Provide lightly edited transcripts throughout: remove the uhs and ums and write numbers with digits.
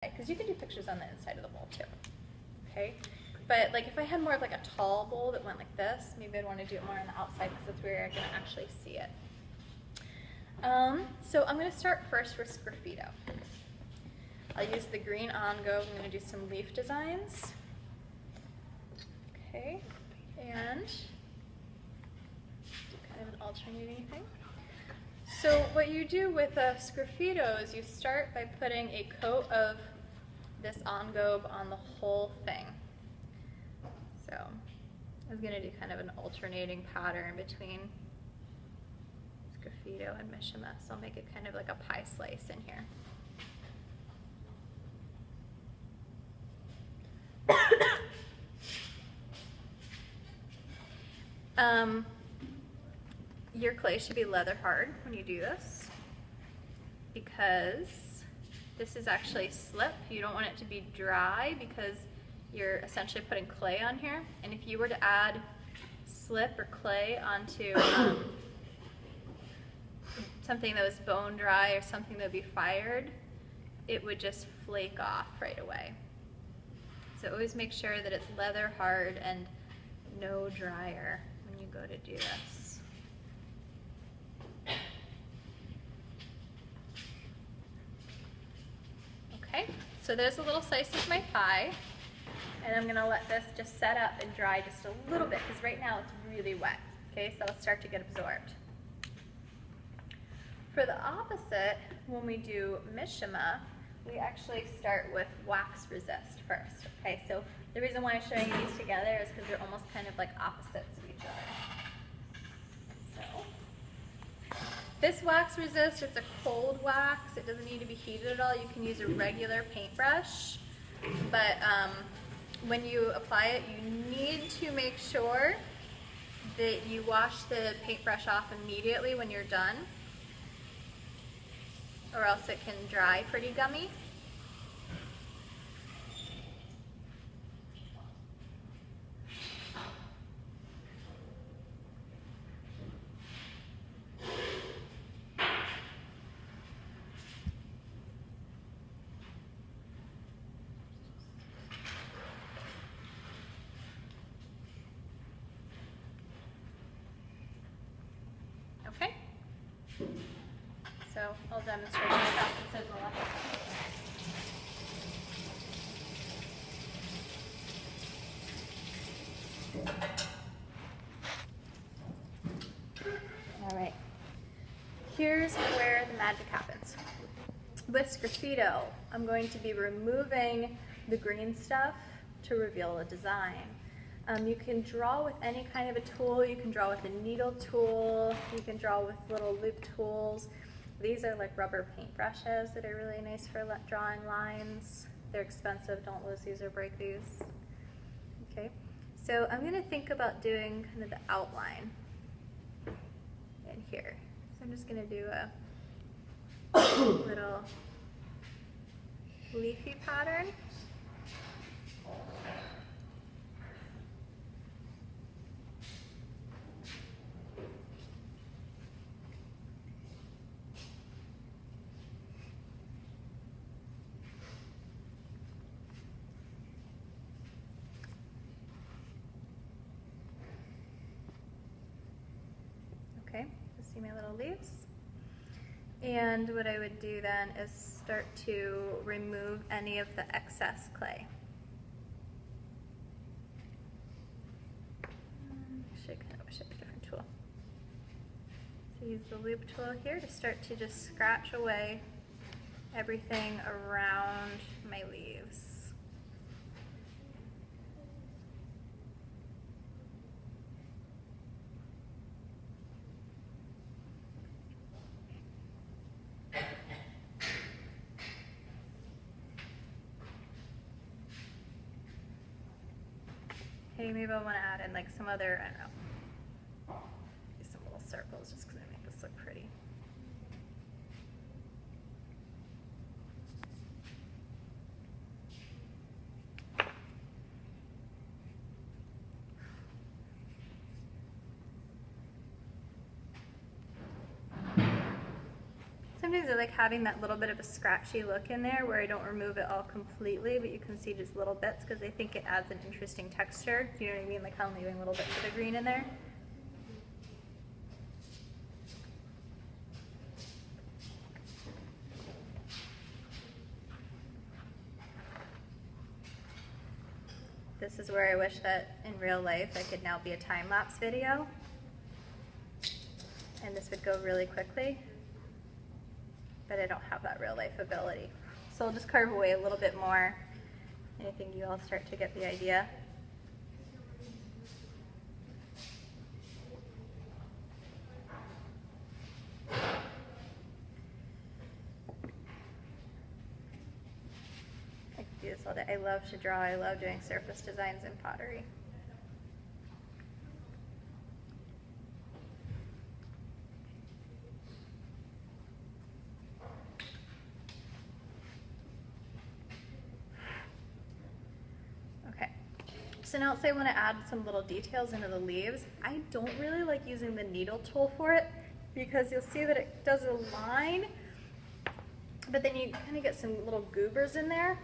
because you can do pictures on the inside of the bowl too, okay? But like if I had more of like a tall bowl that went like this, maybe I'd want to do it more on the outside because that's where you're going to actually see it. So I'm going to start first with Sgraffito. I'll use the green engobe. I'm going to do some leaf designs. Okay, and do kind of an alternating thing. So what you do with a Sgraffito is you start by putting a coat of this engobe on the whole thing. So I was going to do kind of an alternating pattern between Sgraffito and Mishima, so I'll make it kind of like a pie slice in here. Your clay should be leather hard when you do this because this is actually slip. You don't want it to be dry because you're essentially putting clay on here. And if you were to add slip or clay onto something that was bone dry or something that would be fired, it would just flake off right away. So always make sure that it's leather hard and no dryer when you go to do this. Okay, so there's a little slice of my pie, and I'm gonna let this just set up and dry just a little bit because right now it's really wet. Okay, so it'll start to get absorbed. For the opposite, when we do Mishima, we actually start with wax resist first. Okay, so the reason why I'm showing you these together is because they're almost kind of like opposites of each other. So this wax resist, it's a cold wax. It doesn't need to be heated at all. You can use a regular paintbrush, but when you apply it, you need to make sure that you wash the paintbrush off immediately when you're done, or else it can dry pretty gummy. Okay, so I'll demonstrate the opposite on the left. All right, here's where the magic happens. With Sgraffito, I'm going to be removing the green stuff to reveal a design. You can draw with any kind of a tool. You can draw with a needle tool. You can draw with little loop tools. These are like rubber paint brushes that are really nice for drawing lines. They're expensive. Don't lose these or break these. Okay, so I'm going to think about doing kind of the outline in here. So I'm just going to do a little leafy pattern. Okay, so see my little leaves? And what I would do then is start to remove any of the excess clay. Actually, I kind of wish I had a different tool. So use the loop tool here to start to just scratch away everything around my leaves. Hey, maybe I want to add in like some other, I don't know, do some little circles just because I make this look pretty. sometimes I like having that little bit of a scratchy look in there where I don't remove it all completely, but you can see just little bits because I think it adds an interesting texture. Do you know what I mean? Like how I'm leaving little bits of the green in there. This is where I wish that in real life I could now be a time-lapse video. And this would go really quickly. But I don't have that real life ability. So I'll just carve away a little bit more. And I think you all start to get the idea. I could do this all day. I love to draw. I love doing surface designs in pottery. So now say I want to add some little details into the leaves. I don't really like using the needle tool for it because you'll see that it does a line, but then you kind of get some little goobers in there.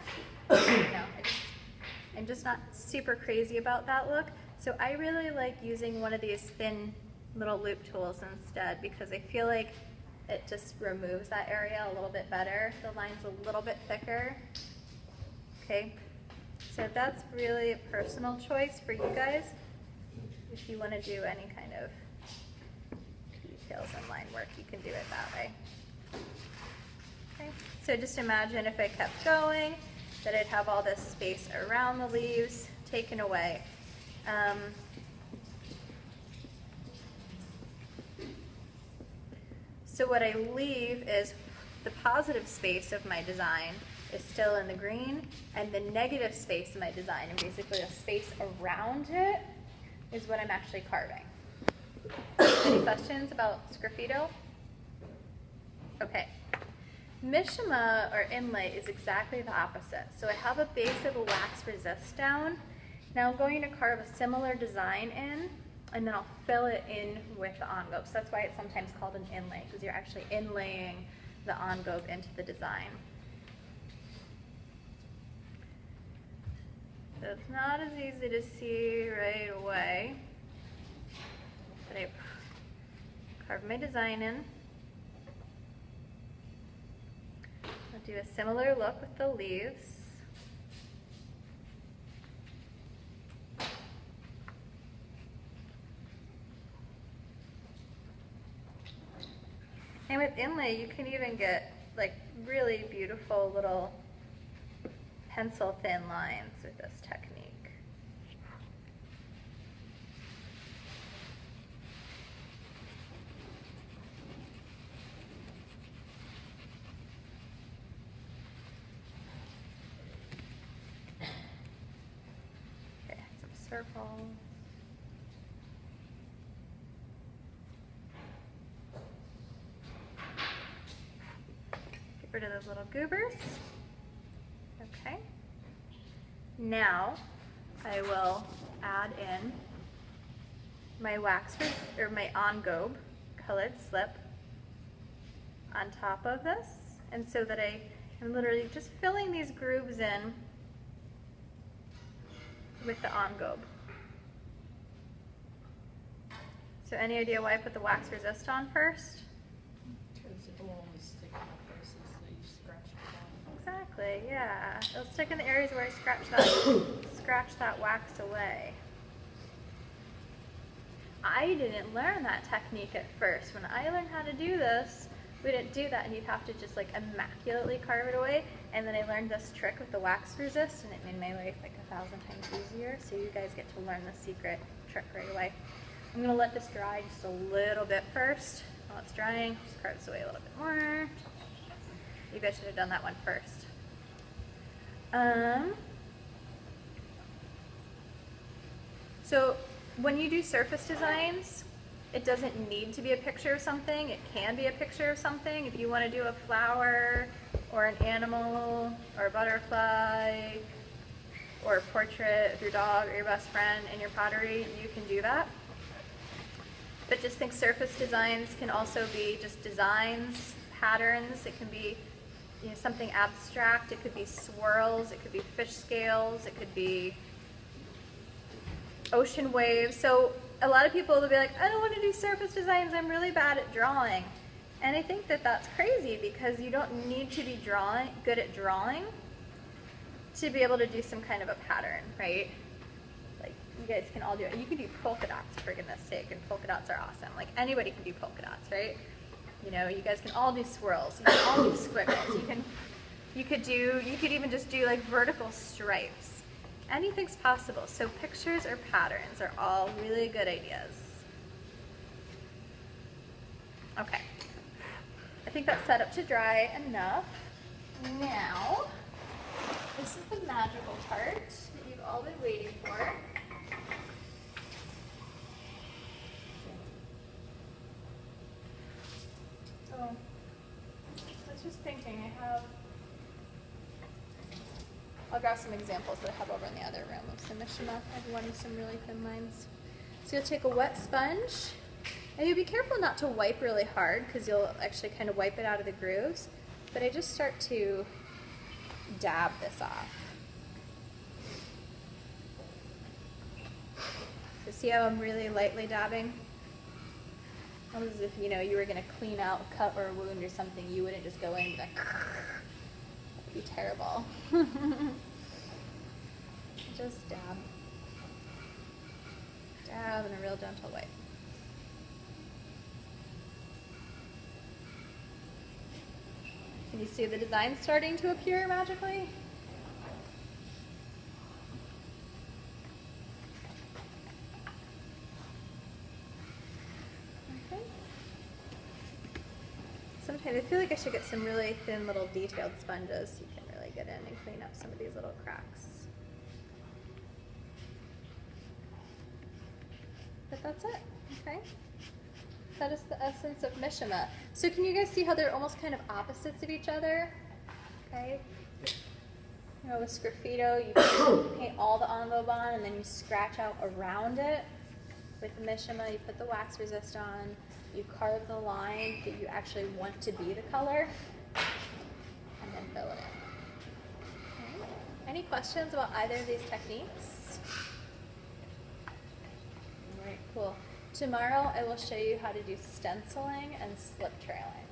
I'm just not super crazy about that look. So I really like using one of these thin little loop tools instead because I feel like it just removes that area a little bit better. The line's a little bit thicker. Okay. So that's really a personal choice for you guys if you want to do any kind of details and line work, you can do it that way. Okay. So just imagine if I kept going, that I'd have all this space around the leaves taken away. So what I leave is the positive space of my design is still in the green, and the negative space in my design, and basically the space around it, is what I'm actually carving. Any questions about Sgraffito? Okay. Mishima, or inlay, is exactly the opposite. So I have a base of a wax resist down. Now I'm going to carve a similar design in, and then I'll fill it in with the engobe. So that's why it's sometimes called an inlay, because you're actually inlaying the engobe into the design. So it's not as easy to see right away, but I carve my design in. I'll do a similar look with the leaves. And with inlay, you can even get like really beautiful little pencil thin lines with this technique. Okay, some circles. Get rid of those little goobers. Okay. Now I will add in my wax or my engobe colored slip on top of this, and so that I am literally just filling these grooves in with the engobe. So any idea why I put the wax resist on first? Because it will only stick in the places that you scratched it on. Exactly, yeah. It'll stick in the areas where I scratch that wax away. I didn't learn that technique at first. When I learned how to do this, we didn't do that, and you'd have to just like immaculately carve it away. And then I learned this trick with the wax resist, and it made my life like 1,000 times easier. So you guys get to learn the secret trick right away. I'm gonna let this dry just a little bit first. While it's drying, just carve this away a little bit more. You guys should have done that one first. So when you do surface designs, it doesn't need to be a picture of something. It can be a picture of something. If you want to do a flower or an animal or a butterfly or a portrait of your dog or your best friend in your pottery, you can do that. But just think surface designs can also be just designs, patterns. It can be, you know, something abstract. It could be swirls. It could be fish scales. It could be ocean waves. So a lot of people will be like, I don't want to do surface designs. I'm really bad at drawing. And I think that that's crazy, because you don't need to be good at drawing to be able to do some kind of a pattern, right? Like, you guys can all do it. You can do polka dots, for goodness sake, and polka dots are awesome. Like, anybody can do polka dots, right? You know, you guys can all do swirls. You can all do squiggles. You could even just do like vertical stripes. Anything's possible. So pictures or patterns are all really good ideas. Okay. I think that's set up to dry enough. Now, this is the magical part that you've all been waiting for. So, I was just thinking, I'll grab some examples that I have over in the other room of some Mishima. I have one with some really thin lines. So you'll take a wet sponge, and you'll be careful not to wipe really hard, because you'll actually kind of wipe it out of the grooves. But I just start to dab this off. So see how I'm really lightly dabbing? Almost as if, you know, you were going to clean out a cut or a wound or something. You wouldn't just go in and be like, that would be terrible. Just dab. Dab in a real gentle way. Can you see the design starting to appear magically? Okay. Sometimes I feel like I should get some really thin little detailed sponges so you can really get in and clean up some of these little cracks. But that's it, okay? That is the essence of Mishima. So can you guys see how they're almost kind of opposites of each other? Okay. You know, with Sgraffito, you paint all the envelope on and then you scratch out around it. With Mishima, you put the wax resist on, you carve the line that you actually want to be the color, and then fill it in. Okay. Any questions about either of these techniques? All right, cool. Tomorrow I will show you how to do stenciling and slip trailing.